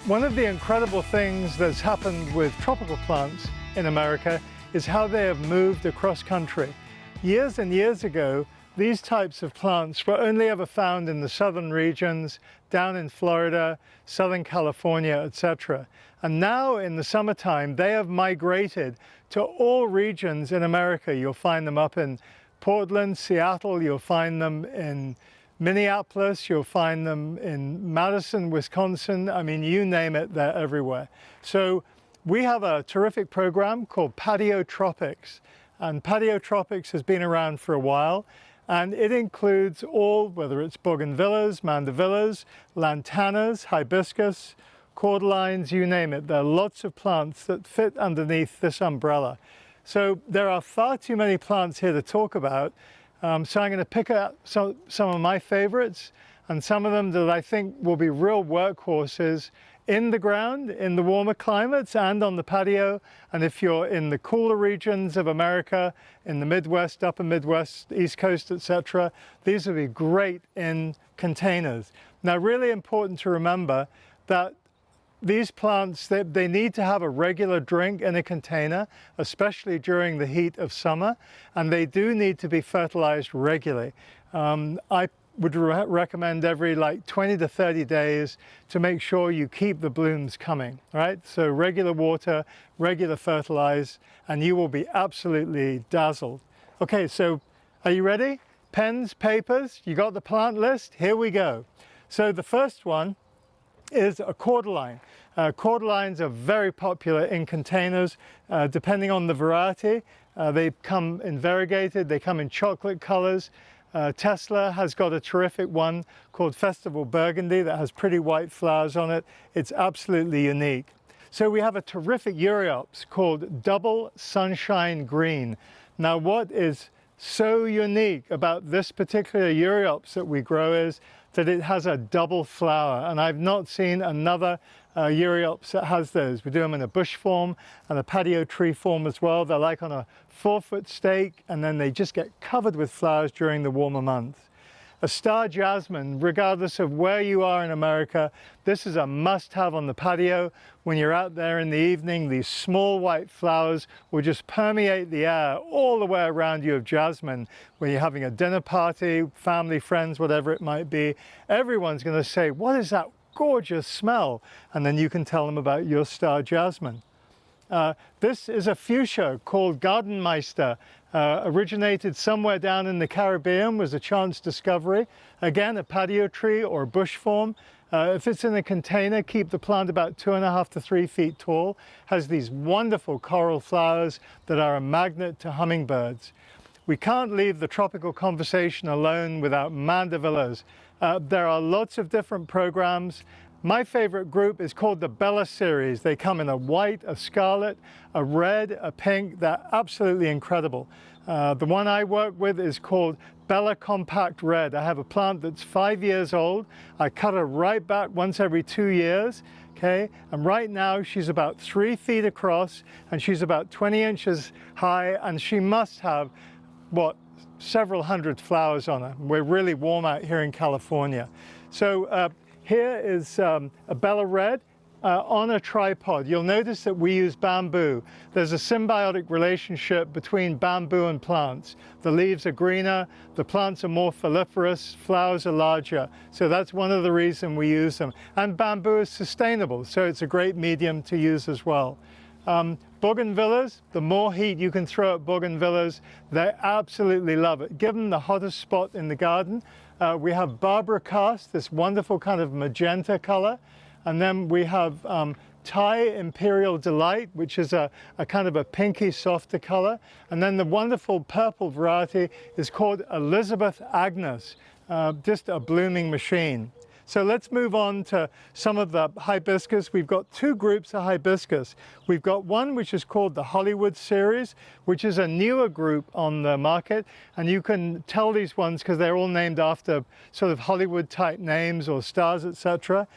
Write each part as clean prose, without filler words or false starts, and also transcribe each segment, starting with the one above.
One of the incredible things that's happened with tropical plants in America is how they have moved across country. Years and years ago, these types of plants were only ever found in the southern regions, down in Florida, Southern California, etc. And now in the summertime, they have migrated to all regions in America. You'll find them up in Portland, Seattle, you'll find them in Minneapolis, you'll find them in Madison, Wisconsin. I mean, you name it, they're everywhere. So we have a terrific program called Patio Tropics. And Patio Tropics has been around for a while. And it includes all, whether it's bougainvilleas, mandevillas, lantanas, hibiscus, cordylines, you name it. There are lots of plants that fit underneath this umbrella. So there are far too many plants here to talk about. So I'm going to pick out some of my favorites and some of them that I think will be real workhorses in the ground, in the warmer climates and on the patio. And if you're in the cooler regions of America, in the Midwest, upper Midwest, East Coast, etc., these would be great in containers. Now, really important to remember that these plants, they need to have a regular drink in a container, especially during the heat of summer, and they do need to be fertilized regularly. I would recommend every 20 to 30 days to make sure you keep the blooms coming, right? So regular water, regular fertilize, and you will be absolutely dazzled. Okay, so are you ready? Pens, papers, you got the plant list? Here we go. So the first one is a cordyline. Cordylines are very popular in containers, depending on the variety. They come in variegated, they come in chocolate colors. Tesla has got a terrific one called Festival Burgundy that has pretty white flowers on it. It's absolutely unique. So we have a terrific Euryalps called Double Sunshine Green. Now what is so unique about this particular Euryalps that we grow is that it has a double flower, and I've not seen another Euryalps that has those. We do them in a bush form and a patio tree form as well. They're like on a 4-foot stake, and then they just get covered with flowers during the warmer months. A star jasmine, regardless of where you are in America, this is a must-have on the patio. When you're out there in the evening, these small white flowers will just permeate the air all the way around you of jasmine. When you're having a dinner party, family, friends, whatever it might be, everyone's going to say, "What is that gorgeous smell?" And then you can tell them about your star jasmine. This is a fuchsia called Gardenmeister. Originated somewhere down in the Caribbean, was a chance discovery. Again, a patio tree or a bush form. If it's in a container, keep the plant about 2.5 to 3 feet tall. Has these wonderful coral flowers that are a magnet to hummingbirds. We can't leave the tropical conversation alone without mandevillas. There are lots of different programs. My favorite group is called the Bella series. They come in a white, a scarlet, a red, a pink. They're absolutely incredible. The one I work with is called Bella Compact Red. I have a plant that's 5 years old. I cut her right back once every 2 years, okay? And right now she's about 3 feet across and she's about 20 inches high, and she must have, several hundred flowers on her. We're really warm out here in California. So here is a Bella Red on a tripod. You'll notice that we use bamboo. There's a symbiotic relationship between bamboo and plants. The leaves are greener, the plants are more foliferous, flowers are larger. So that's one of the reasons we use them. And bamboo is sustainable, so it's a great medium to use as well. Bougainvilleas, the more heat you can throw at bougainvilleas, they absolutely love it. Give them the hottest spot in the garden. We have Barbara Karst, this wonderful kind of magenta color. And then we have Thai Imperial Delight, which is a kind of a pinky, softer color. And then the wonderful purple variety is called Elizabeth Agnes, just a blooming machine. So let's move on to some of the hibiscus. We've got 2 groups of hibiscus. We've got one which is called the Hollywood series, which is a newer group on the market. And you can tell these ones because they're all named after sort of Hollywood type names or stars, etc.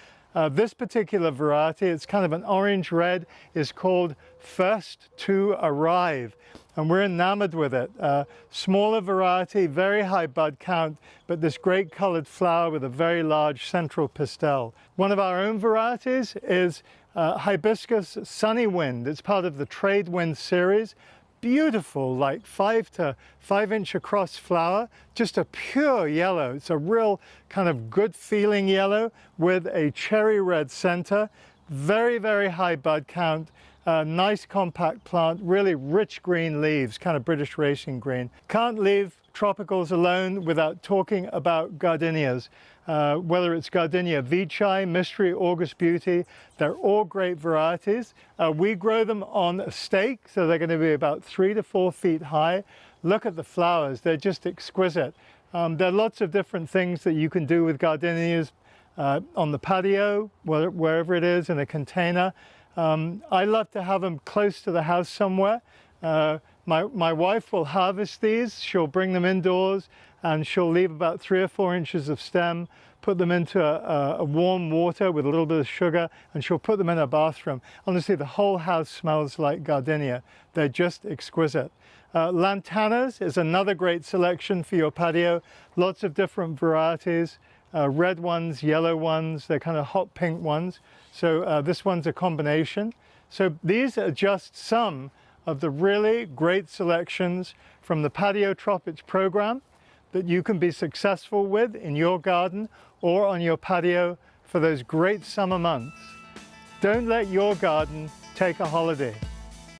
This particular variety, it's kind of an orange-red, is called First to Arrive, and we're enamored with it. Smaller variety, very high bud count, but this great colored flower with a very large central pistil. One of our own varieties is Hibiscus Sunny Wind. It's part of the Trade Wind series. Beautiful, like 5 to 5 inch across flower, just a pure yellow. It's a real kind of good feeling yellow with a cherry red center. Very, very high bud count. Nice compact plant, really rich green leaves, kind of British racing green. Can't leave tropicals alone without talking about gardenias. Whether it's Gardenia Vichai, Mystery, August Beauty, they're all great varieties. We grow them on a stake, so they're going to be about 3 to 4 feet high. Look at the flowers, they're just exquisite. There are lots of different things that you can do with gardenias on the patio, wherever it is, in a container. I love to have them close to the house somewhere. My wife will harvest these, she'll bring them indoors, and she'll leave about 3 or 4 inches of stem, put them into a warm water with a little bit of sugar, and she'll put them in her bathroom. Honestly, the whole house smells like gardenia. They're just exquisite. Lantanas is another great selection for your patio. Lots of different varieties, red ones, yellow ones, they're kind of hot pink ones. So this one's a combination. So these are just some of the really great selections from the Patio Tropics program that you can be successful with in your garden or on your patio for those great summer months. Don't let your garden take a holiday.